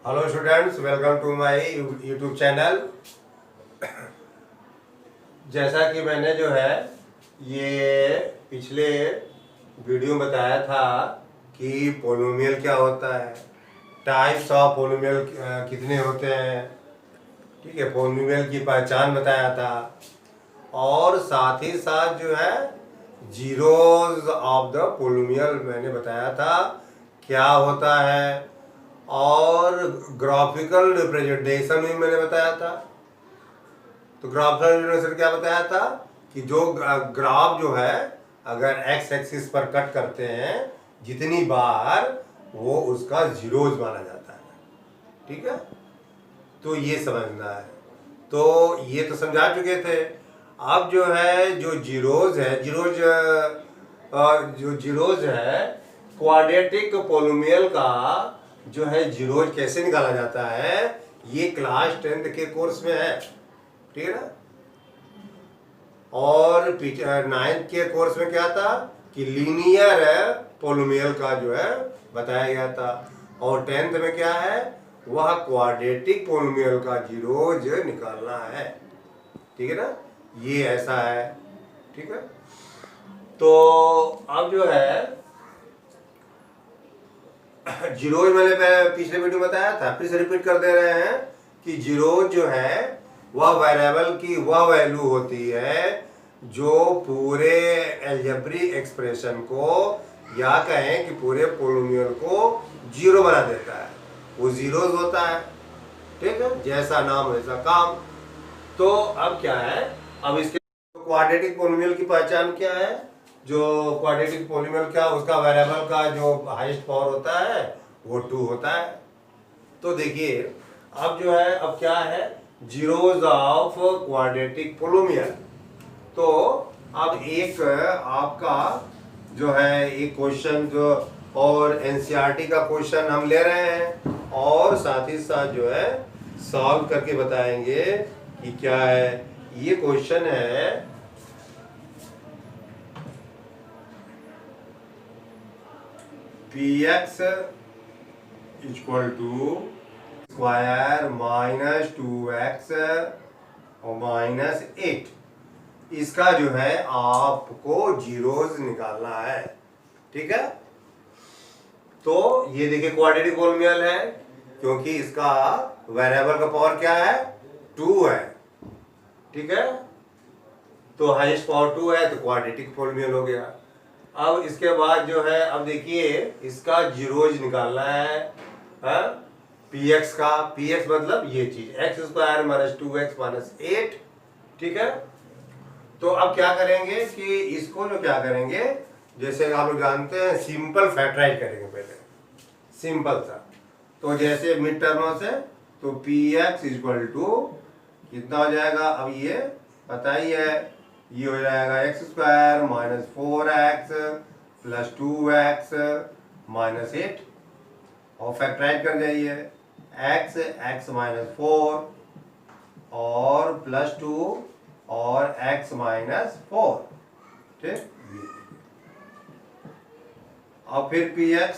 Hello students, welcome to my YouTube channel. जैसा कि मैंने जो है ये पिछले वीडियो में बताया था कि पोलिनोमियल क्या होता है, टाइप्स ऑफ पोलिनोमियल कितने होते हैं, ठीक है, पोलिनोमियल की पहचान बताया था, और साथ ही साथ जो है जीरोज ऑफ द पोलिनोमियल मैंने बताया था क्या होता है, और ग्राफिकल रिप्रेजेंटेशन भी मैंने बताया था। तो ग्राफिकल रिप्रेजेंटेशन क्या बताया था कि जो ग्राफ जो है अगर एक्स एक्सिस पर कट करते हैं जितनी बार वो उसका जीरोज माना जाता है, ठीक है। तो ये समझना है, तो ये तो समझा चुके थे। अब जो है जो जीरोज है, जो जीरोज है क्वाड्रेटिक पोलिनोमियल का जो है जीरोज कैसे निकाला जाता है, ये क्लास 10th के कोर्स में है, ठीक है ना। और 9th के कोर्स में क्या था कि लीनियर पोलिनोमियल का जो है बताया गया था, और 10th में क्या है, वह क्वाड्रेटिक पोलिनोमियल का जीरोज निकालना है, ठीक है ना। ये ऐसा है, ठीक है। तो अब जो है जीरोज मैंने पिछले वीडियो में बताया था, फिर से रिपीट कर दे रहे हैं कि जीरोज जो है वह वेरिएबल की वह वैल्यू होती है जो पूरे एल्जेब्रिक एक्सप्रेशन को या कहें कि पूरे पोलिनोमियल को जीरो बना देता है, वो जीरोज होता है, ठीक है। जैसा नाम वैसा काम। तो अब क्या है, अब इसके क्वाड्रेटिक पोलिनोमियल की पहचान क्या है, जो क्वाड्रेटिक पोलिनोमियल क्या उसका वेरिएबल का जो हाईएस्ट पावर होता है वो 2 होता है। तो देखिए अब जो है, अब क्या है, जीरोज ऑफ क्वाड्रेटिक पोलिनोमियल। तो अब एक आपका जो है एक क्वेश्चन जो और एनसीईआरटी का क्वेश्चन हम ले रहे हैं, और साथ ही साथ जो है सॉल्व करके बताएंगे कि क्या है। ये क्वेश्चन है px equal to square minus 2x और माइनस 8, इसका जो है आपको जीरोज निकालना है, ठीक है। तो ये देखिए क्वाड्रेटिक पोलिनोमियल है क्योंकि इसका वेरिएबल का पावर क्या है, 2 है, ठीक है। तो हाईएस्ट पावर 2 है तो क्वाड्रेटिक पोलिनोमियल हो गया। अब इसके बाद जो है, अब देखिए इसका जीरोज निकालना है, px का, px मतलब ये चीज x square minus 2x minus 8, ठीक है। तो अब क्या करेंगे कि इसको जो क्या करेंगे, जैसे आप लोग जानते हैं सिंपल फैक्टराइज करेंगे पहले, सिंपल सा। तो जैसे मिड टर्म से तो px इक्वल टू कितना हो जाएगा, अब ये पता ही है, ये हो जाएगा x square minus 4x plus 2x minus 8, और फैक्टराइज कर जाइए, x माइनस 4 और प्लस 2 और x माइनस 4, ठीक। और फिर px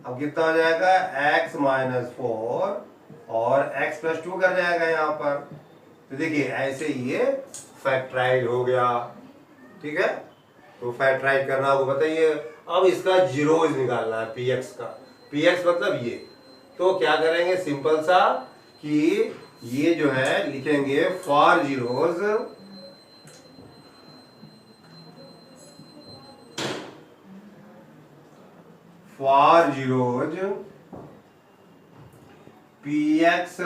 अब कितना हो जाएगा, x माइनस 4 और x प्लस 2 कर जाएगा यहाँ पर। तो देखिए ऐसे ये फैक्टराइज हो गया, ठीक है। तो फैक्टराइज करना आपको बताइए। अब इसका जीरोज निकालना है px का, px मतलब ये। तो क्या करेंगे सिंपल सा कि ये जो है लिखेंगे फॉर जीरोज px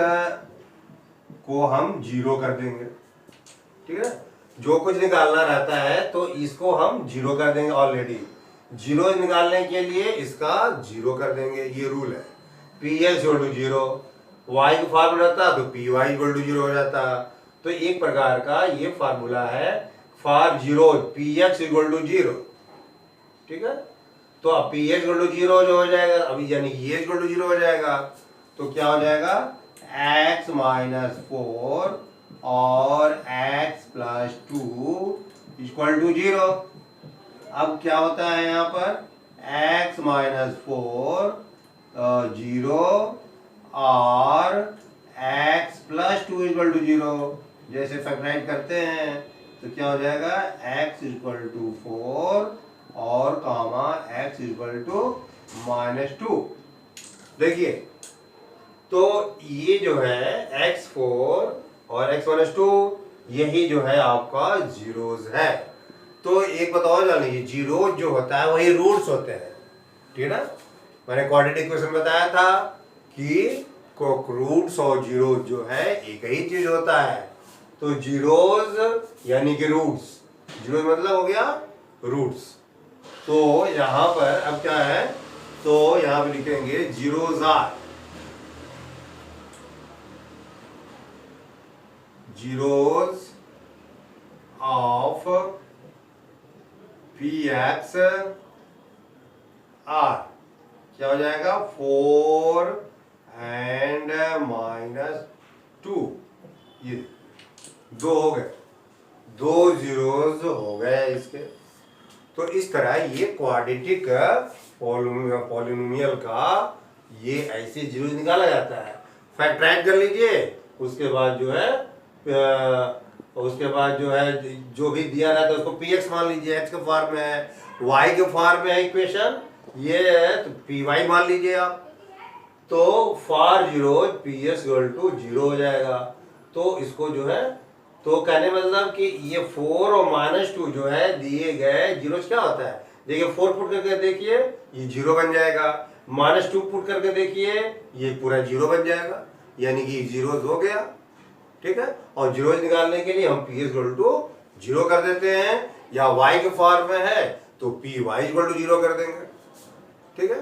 को हम जीरो कर देंगे, ठीक है। जो कुछ निकालना रहता है तो इसको हम जीरो कर देंगे, ऑलरेडी जीरो निकालने के लिए इसका जीरो कर देंगे, ये रूल है। px equal to zero, y का फार्मूला रहता तो py इक्वल टू जीरो हो जाता। तो एक प्रकार का ये फार्मूला है for zero, px equal to zero, ठीक है। तो अब px इक्वल टू जीरो जो हो जाएगा, अभी यानी ये इक्वल टू जीरो हो जाएगा। तो क्या हो जाएगा, x माइनस 4 और x plus 2 equal to zero. अब क्या होता है यहाँ पर, x माइनस 4 जीरो और x प्लस 2 इक्वल टू 0। जैसे फैक्टराइज करते हैं तो क्या हो जाएगा, x इक्वल टू 4 और कामा x इक्वल टू -2। देखिए तो ये जो है x4 और x-2 यही जो है आपका जीरोस है। तो एक बताओ जान लीजिए, जीरो जो होता है वही रूट्स होते हैं, ठीक है ना। मैंने क्वाड्रेटिक इक्वेशन बताया था कि रूट्स और जीरो जो है एक ही चीज होता है। तो जीरोस यानी कि रूट्स, जीरो मतलब हो गया रूट्स। तो यहां पर अब क्या है, तो यहां पे लिखेंगे zeros are, zeros of P X are क्या हो जाएगा, 4 एंड -2। ये दो हो गए, दो जीरोस हो गए इसके। तो इस तरह ये क्वाड्रेटिक पॉलिनोमियल का ये ऐसे जीरो निकाला जाता है। फैक्टराइज कर लीजिए, उसके बाद जो है जो भी दिया रहता है उसको px मान लीजिए, x के फॉर्म में है, y के फॉर्म में है इक्वेशन ये है तो py मान लीजिए आप। तो for zero px equal to 0 हो जाएगा। तो इसको जो है, तो कहने मतलब कि ये 4 और -2 जो है दिए गए जीरोस क्या होता है, देखिए 4 पुट करके देखिए ये 0 बन जाएगा, -2 पुट करके देखिए ये पूरा 0 बन जाएगा, यानी कि जीरोस हो गया, ठीक है। और जीरोस निकालने के लिए हम पी इक्वल टू 0 कर देते हैं, या y के फॉर्म में है तो पी वाई इक्वल टू 0 कर देंगे, ठीक है।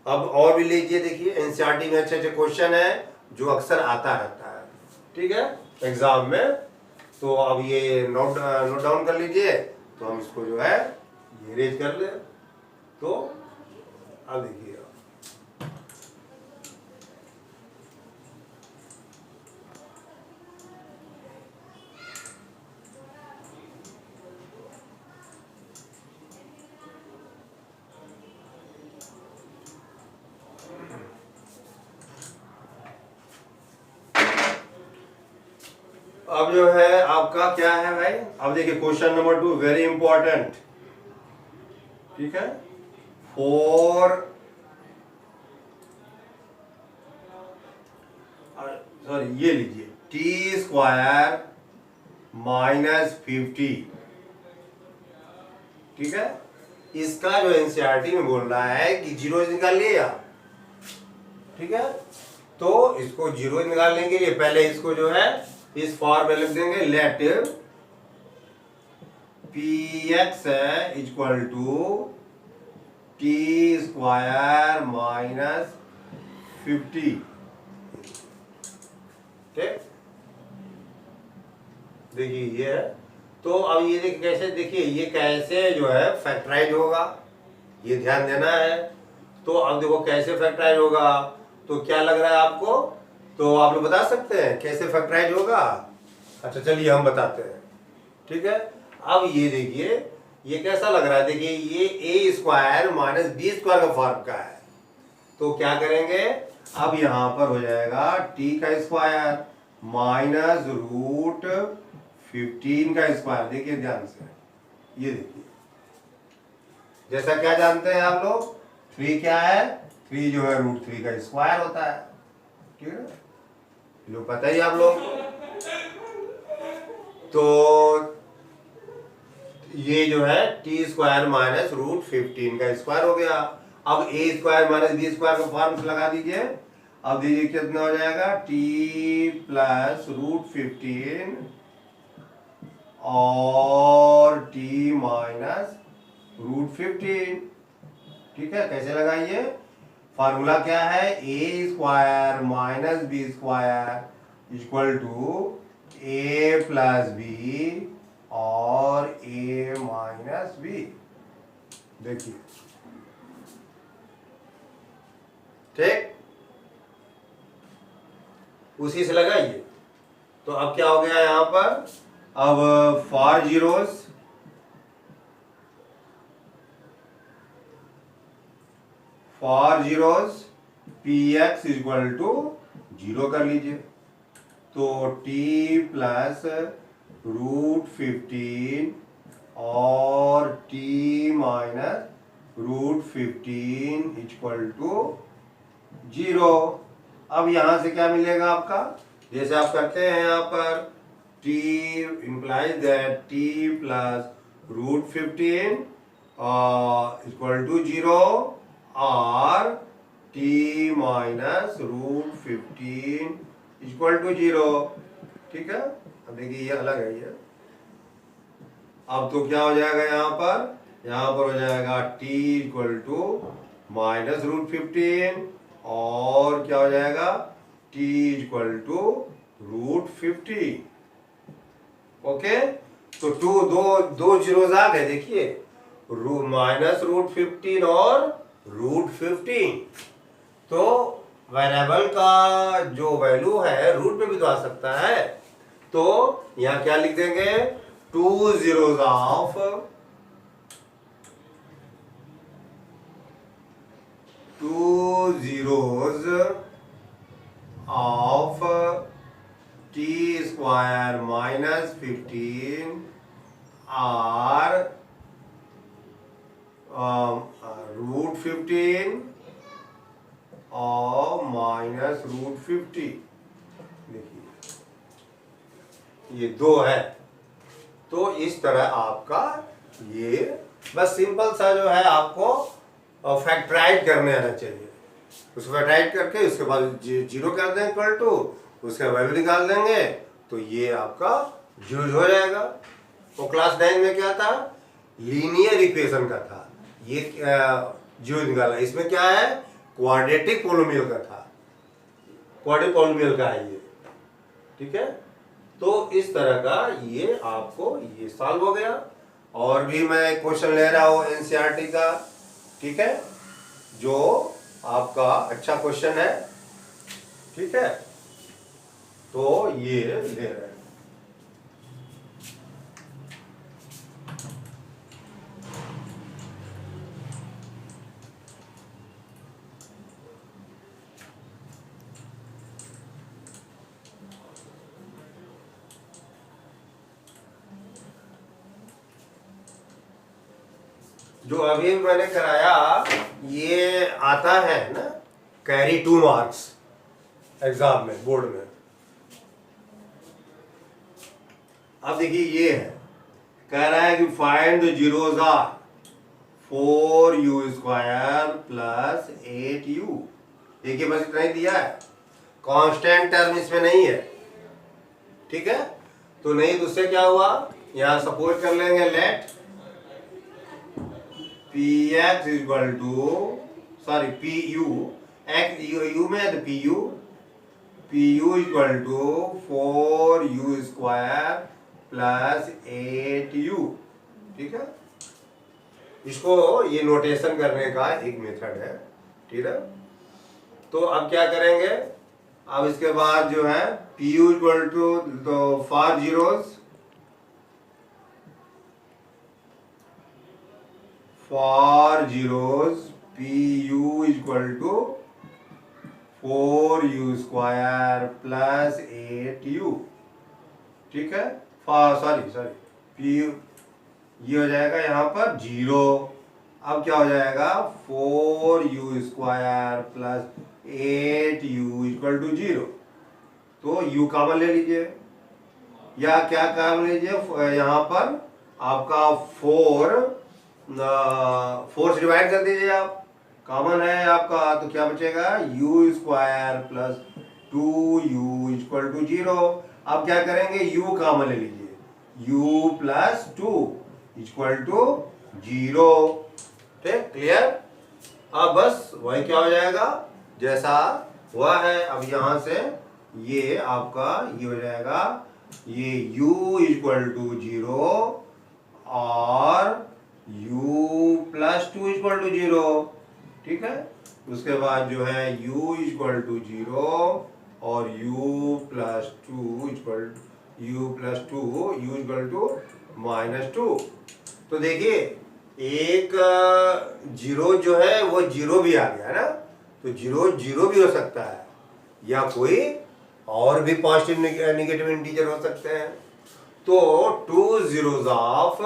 अब और भी लीजिए, देखिए एनसीईआरटी में अच्छे अच्छे क्वेश्चन है जो अक्सर आता रहता है, ठीक है, एग्जाम में। तो अब ये नोट डाउन कर लीजिए, तो हम इसको जो है ये रेज कर ले। तो अब देखिए, अब जो है आपका क्या है भाई, अब देखिए क्वेश्चन नंबर 2 वेरी इंपॉर्टेंट, ठीक है। 4 सॉरी ये लीजिए t² -50, ठीक है। इसका जो एनसीईआरटी में बोल रहा है कि जीरो निकालिए आप, ठीक है। तो इसको जीरो निकालने के लिए पहले इसको जो है इस फॉर्म में लिख देंगे, late px equal to t² -50, ठीक। देखिए ये है, तो अब ये देखिए कैसे, देखिए ये कैसे जो है फैक्टराइज होगा, ये ध्यान देना है। तो अब देखो कैसे फैक्टराइज होगा, तो क्या लग रहा है आपको, तो आप लोग बता सकते हैं कैसे फैक्टराइज होगा। अच्छा चलिए हम बताते हैं, ठीक है। अब ये देखिए ये कैसा लग रहा है, देखिए ये a² -b² का फॉर्म का है। तो क्या करेंगे, अब यहां पर हो जाएगा t² -√15 का स्क्वायर। देखिए ध्यान से, ये देखिए जैसा क्या जानते हैं आप लोग, 3 क्या है, 3 जो है √3 का स्क्वायर होता है, ठीक है, लोग पता ही आप लोगों को। तो ये जो है t² -√15 का स्क्वायर हो गया। अब a² -b² का फॉर्म लगा दीजिए। अब दीजिए कितना हो जाएगा, t + √15 और t -√15, ठीक है। कैसे लगाइए, फार्मूला क्या है, a² -b² equal to a + b और a - b। देखिए ठीक, उसी से लगाइए। तो अब क्या हो गया यहां पर, अब for zeros px equal to zero कर लीजिए। तो t प्लस √15 और t माइनस √15 इक्वल टू 0। अब यहां से क्या मिलेगा आपका, जैसे आप करते हैं यहाँ पर, t implies that t plus √15 equal to 0 और t माइनस √15 इक्वल टू 0। ठीक है, अब देखिए ये अलग है ये। अब तो क्या हो जाएगा यहाँ पर हो जाएगा t इक्वल टू माइनस √15 और क्या हो जाएगा t इक्वल टू √50। ओके, तो दो जीरोज आ गए, देखिए माइनस √15 और √15। तो वेरिएबल का जो वैल्यू है रूट में भी तो आ सकता है। तो यहां क्या लिख देंगे, 2 zeros of t square minus 15 are √15 और माइनस √50। देखिए ये दो है। तो इस तरह आपका ये बस सिंपल सा जो है आपको फैक्टराइज करने आना चाहिए। उसको फैक्टराइज करके उसके बाद जीरो कर दें इक्वल टू, उसका वैल्यू निकाल देंगे तो ये आपका यूज हो जाएगा। तो क्लास 9 में क्या था, लीनियर इक्वेशन का था ये जो निकाला। इसमें क्या है, क्वाड्रेटिक पोलिनोमियल का था, क्वाड्रेटिक पोलिनोमियल का है ये। ठीक है, तो इस तरह का ये आपको ये सॉल्व हो गया। और भी मैं क्वेश्चन ले रहा हूँ एनसीईआरटी का, ठीक है, जो आपका अच्छा क्वेश्चन है। ठीक है, तो ये ले रहे हैं। जो अभी मैंने कराया ये आता है ना, कैरी 2 मार्क्स एग्जाम में, बोर्ड में। अब देखिए ये है, कह रहा है कि find the zeros are 4u² plus 8u। देखिए बस इतना ही दिया है, कांस्टेंट टर्म इसमें नहीं है। ठीक है, तो नहीं तो उससे क्या हुआ, यहां सपोज कर लेंगे let px equal to sorry pu x u में है तो pu equal to 4u² plus 8u। ठीक है, इसको ये नोटेशन करने का एक मेथड है। ठीक है, तो अब क्या करेंगे, अब इसके बाद जो है pu इक्वल टू तो for zeros, pu equal to 4u² plus 8u। ठीक है, सॉरी pu ये हो जाएगा यहाँ पर 0। अब क्या हो जाएगा, 4u² plus 8u equal to 0। तो u कॉमन ले लीजिए, या क्या कॉमन लीजिए, यहाँ पर आपका 4 से डिवाइड कर दीजिए आप, कॉमन है आपका, तो क्या बचेगा, u² plus 2u equal to 0। अब क्या करेंगे, u कॉमन ले लीजिए, u प्लस 2 इक्वल टू 0। ठीक, क्लियर। अब बस वही क्या हो जाएगा जैसा हुआ है। अब यहां से ये आपका ये हो जाएगा, ये u इक्वल टू 0 और u प्लस 2 इक्वल टू 0। ठीक है, उसके बाद जो है u इक्वल टू 0 और u प्लस 2 इक्वल टू -2। तो देखिए एक जीरो जो है वो जीरो भी आ गया ना, तो जीरो भी हो सकता है, या कोई और भी पॉजिटिव नेगेटिव इंटीजर हो सकते हैं। तो 2 zeros of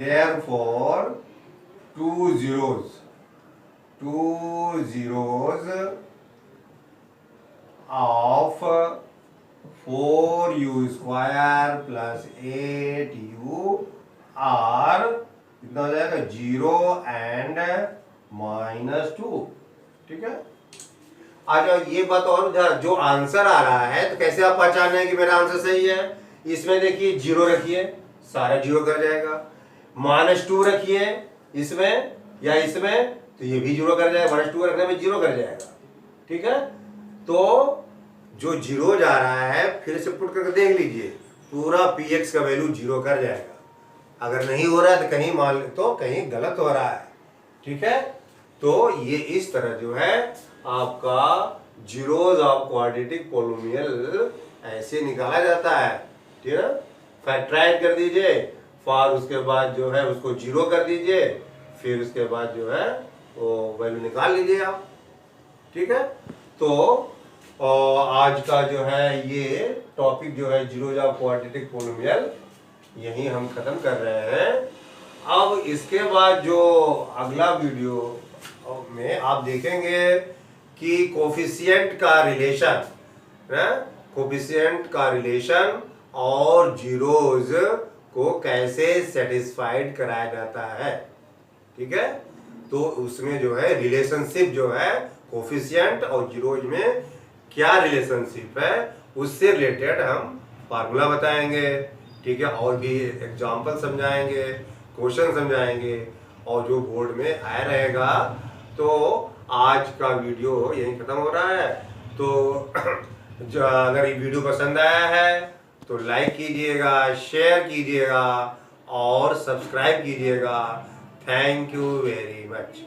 therefore 2 zeros of 4u square plus 8u are कितना हो जाएगा 0 एंड -2। ठीक है, आज ये बात और जो आंसर आ रहा है तो कैसे आप पहचान रहे हैं कि मेरा आंसर सही है। इसमें देखिए 0 रखिए, सारा 0 कर जाएगा। -2 रखिए इसमें या इसमें तो ये भी 0 कर जाएगा। -2 रखने में 0 कर जाएगा। ठीक है, तो जो 0 जा रहा है फिर से पुट करके देख लीजिए, पूरा px का वैल्यू 0 कर जाएगा। अगर नहीं हो रहा है तो कहीं मान तो कहीं गलत हो रहा है। ठीक है, तो ये इस तरह जो है आपका जीरोज ऑफ क्वाड्रेटिक पोलिनोमियल ऐसे निकाला जाता है। ठीक है, फैक्टराइज कर दीजिए, फॉर उसके बाद जो है उसको 0 कर दीजिए, फिर उसके बाद जो है वो वैल्यू निकाल लीजिए आप। ठीक है, तो आज का जो है ये टॉपिक जो है जीरोज ऑफ क्वाड्रेटिक पोलिनोमियल यही हम खत्म कर रहे हैं। अब इसके बाद जो अगला वीडियो में आप देखेंगे कि कोफिशिएंट का रिलेशन, कोफिशिएंट का रिलेशन और जीरोज को कैसे सेटिस्फाइड कराया जाता है। ठीक है, तो उसमें जो है रिलेशनशिप जो है कोफिशिएंट और जीरोज में क्या रिलेशनशिप है उससे रिलेटेड हम फार्मूला बताएंगे। ठीक है, और भी एग्जाम्पल समझाएंगे, क्वेश्चन समझाएंगे और जो बोर्ड में आया रहेगा। तो आज का वीडियो यहीं खत्म हो रहा है। तो अगर ये वीडियो पसंद आया है तो लाइक कीजिएगा, शेयर कीजिएगा और सब्सक्राइब कीजिएगा। Thank you very much.